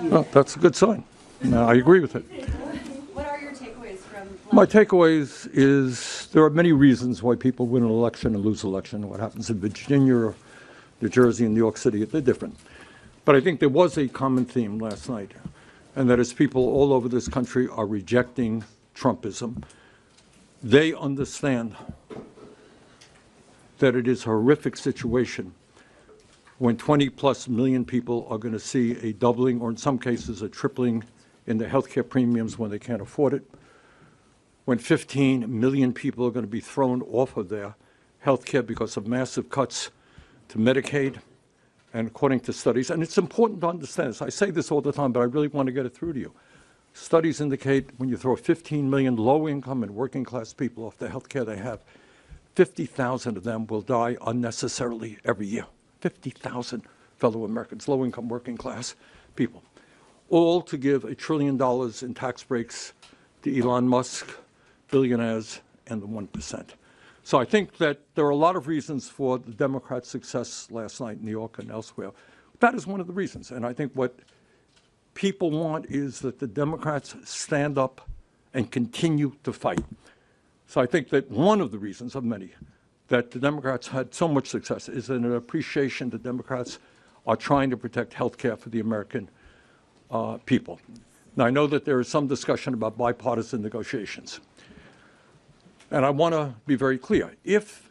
Well, that's a good sign. I agree with it. What are your takeaways from? My takeaways is there are many reasons why people win an election and lose an election. What happens in Virginia or New Jersey and New York City, they're different. But I think there was a common theme last night, and that is people all over this country are rejecting Trumpism. They understand that it is a horrific situation when 20+ million people are going to see a doubling or in some cases a tripling in their health care premiums when they can't afford it, when 15 million people are going to be thrown off of their health care because of massive cuts to Medicaid, and according to studies, and it's important to understand this, I say this all the time, but I really want to get it through to you. Studies indicate when you throw 15 million low-income and working-class people off the health care they have, 50,000 of them will die unnecessarily every year. 50,000 fellow Americans, low-income, working-class people, all to give $1 trillion in tax breaks to Elon Musk, billionaires, and the 1%. So I think that there are a lot of reasons for the Democrats' success last night in New York and elsewhere. That is one of the reasons. And I think what people want is that the Democrats stand up and continue to fight. So I think that one of the reasons of many that the Democrats had so much success is an appreciation the Democrats are trying to protect health care for the American people. Now, I know that there is some discussion about bipartisan negotiations. And I want to be very clear. If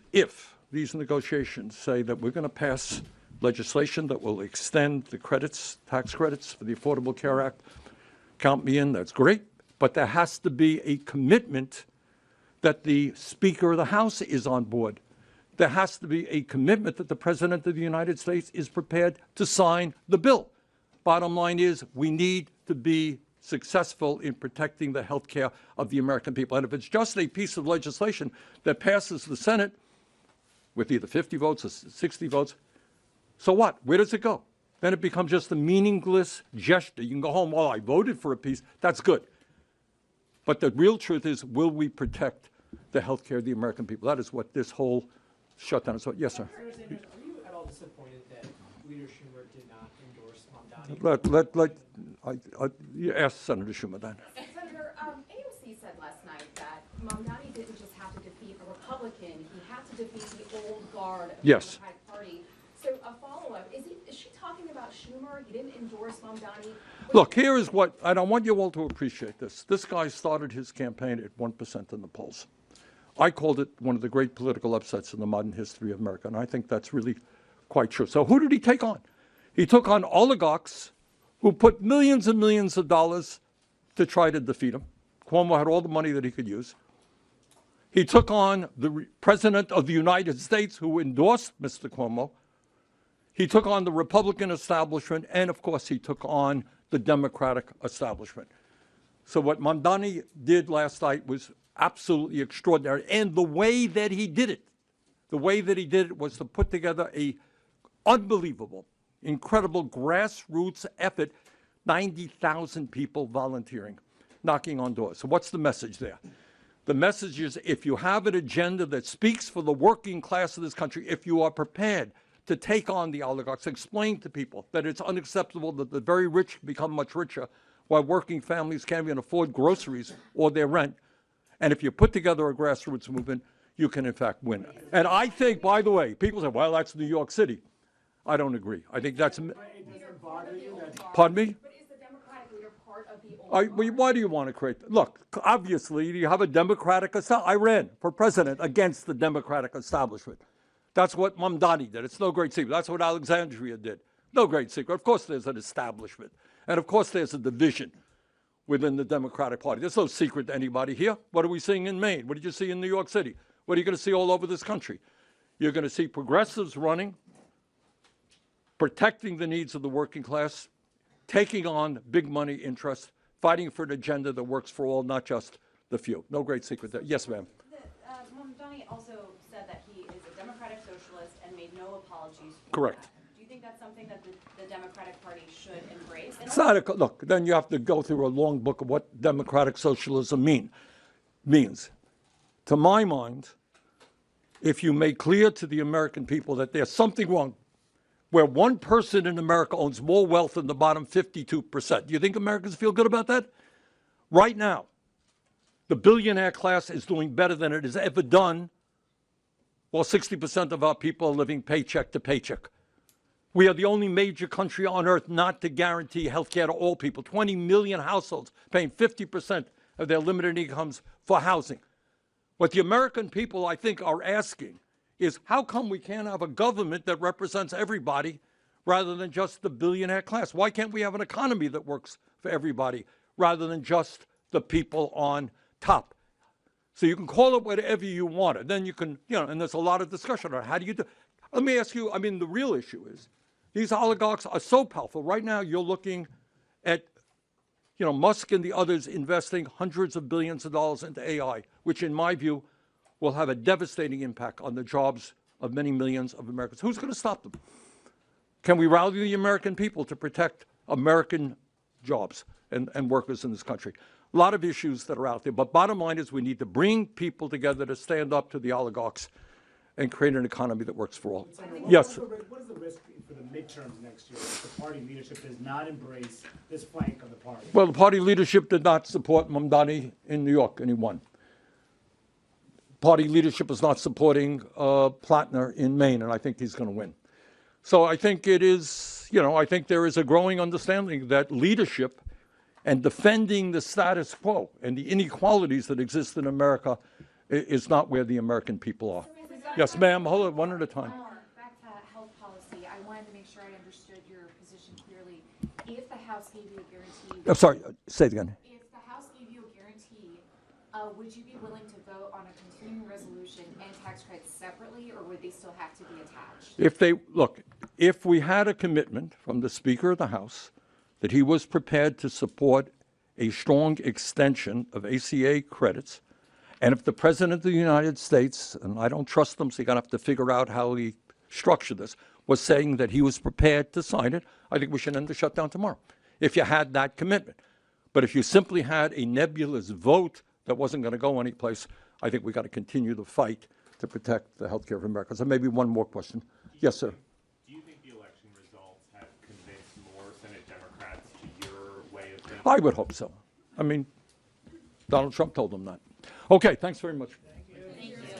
these negotiations say that we're going to pass legislation that will extend the credits, tax credits for the Affordable Care Act, count me in, that's great. But there has to be a commitment that the Speaker of the House is on board. There has to be a commitment that the President of the United States is prepared to sign the bill. Bottom line is we need to be successful in protecting the health care of the American people. And if it's just a piece of legislation that passes the Senate with either 50 votes or 60 votes, so what? Where does it go? Then it becomes just a meaningless gesture. You can go home, well, I voted for a piece. That's good. But the real truth is, will we protect the health care of the American people? That is what this whole shutdown is about. Yes, sir. Are you at all disappointed that Leader Schumer did not endorse Mamdani? You ask Senator Schumer then. Senator, AOC said last night that Mamdani didn't just have to defeat a Republican, he had to defeat the old guard of the Democratic Party. So a follow-up, is she talking about Schumer? He didn't endorse Mamdani? Look, here is what, and I want you all to appreciate this. This guy started his campaign at 1% in the polls. I called it one of the great political upsets in the modern history of America, and I think that's really quite true. So who did he take on? He took on oligarchs who put millions and millions of dollars to try to defeat him. Cuomo had all the money that he could use. He took on the President of the United States who endorsed Mr. Cuomo. He took on the Republican establishment, and of course he took on the Democratic establishment. So what Mamdani did last night was absolutely extraordinary. And the way that he did it was to put together a unbelievable, incredible grassroots effort, 90,000 people volunteering, knocking on doors. So what's the message there? The message is if you have an agenda that speaks for the working class of this country, if you are prepared to take on the oligarchs, explain to people that it's unacceptable that the very rich become much richer while working families can't even afford groceries or their rent. And if you put together a grassroots movement, you can in fact win. And I think, by the way, people say, well, that's New York City. I don't agree. I think that's... Pardon me? But is the Democratic leader part of the old why do you want to create... Look, obviously, you have a Democratic... I ran for president against the Democratic establishment. That's what Mamdani did. It's no great secret. That's what Alexandria did. No great secret. Of course there's an establishment. And of course there's a division within the Democratic Party. There's no secret to anybody here. What are we seeing in Maine? What did you see in New York City? What are you going to see all over this country? You're going to see progressives running, protecting the needs of the working class, taking on big money interests, fighting for an agenda that works for all, not just the few. No great secret there. Yes, ma'am. Mamdani also said that he is a democratic socialist and made no apologies for Correct. that. Do you think that's something that the Democratic Party should embrace? It's not a, look, then you have to go through a long book of what democratic socialism means. To my mind, if you make clear to the American people that there's something wrong where one person in America owns more wealth than the bottom 52%. Do you think Americans feel good about that? Right now, the billionaire class is doing better than it has ever done, while 60% of our people are living paycheck to paycheck. We are the only major country on earth not to guarantee health care to all people. 20 million households paying 50% of their limited incomes for housing. What the American people, I think, are asking is how come we can't have a government that represents everybody rather than just the billionaire class? Why can't we have an economy that works for everybody rather than just the people on top? So you can call it whatever you want it. Then you can, and there's a lot of discussion on how do you do. Let me ask you, the real issue is these oligarchs are so powerful. Right now you're looking at, Musk and the others investing hundreds of billions of dollars into AI, which in my view will have a devastating impact on the jobs of many millions of Americans. Who's going to stop them? Can we rally the American people to protect American jobs and workers in this country? A lot of issues that are out there. But bottom line is we need to bring people together to stand up to the oligarchs and create an economy that works for all. Yes? What is the risk for the midterms next year if the party leadership does not embrace this flank of the party? Well, the party leadership did not support Mamdani in New York, and he won. Party leadership is not supporting Platner in Maine, and I think he's going to win. So I think it is, I think there is a growing understanding that leadership and defending the status quo and the inequalities that exist in America is not where the American people are. Yes, ma'am, hold it one at a time. Back to health policy, I wanted to make sure I understood your position clearly. If the House gave you a guarantee... I'm sorry, say it again. If the House gave you a guarantee, would you be willing to vote on a continuing resolution and tax credits separately, or would they still have to be attached? If we had a commitment from the Speaker of the House that he was prepared to support a strong extension of ACA credits, and if the President of the United States, and I don't trust him, so you're going to have to figure out how he structured this, was saying that he was prepared to sign it, I think we should end the shutdown tomorrow, if you had that commitment. But if you simply had a nebulous vote that wasn't going to go anyplace, I think we got to continue the fight to protect the health care of Americans. And maybe one more question. Yes, sir. Do you think the election results have convinced more Senate Democrats to your way of thinking? I would hope so. Donald Trump told them that. Okay, thanks very much.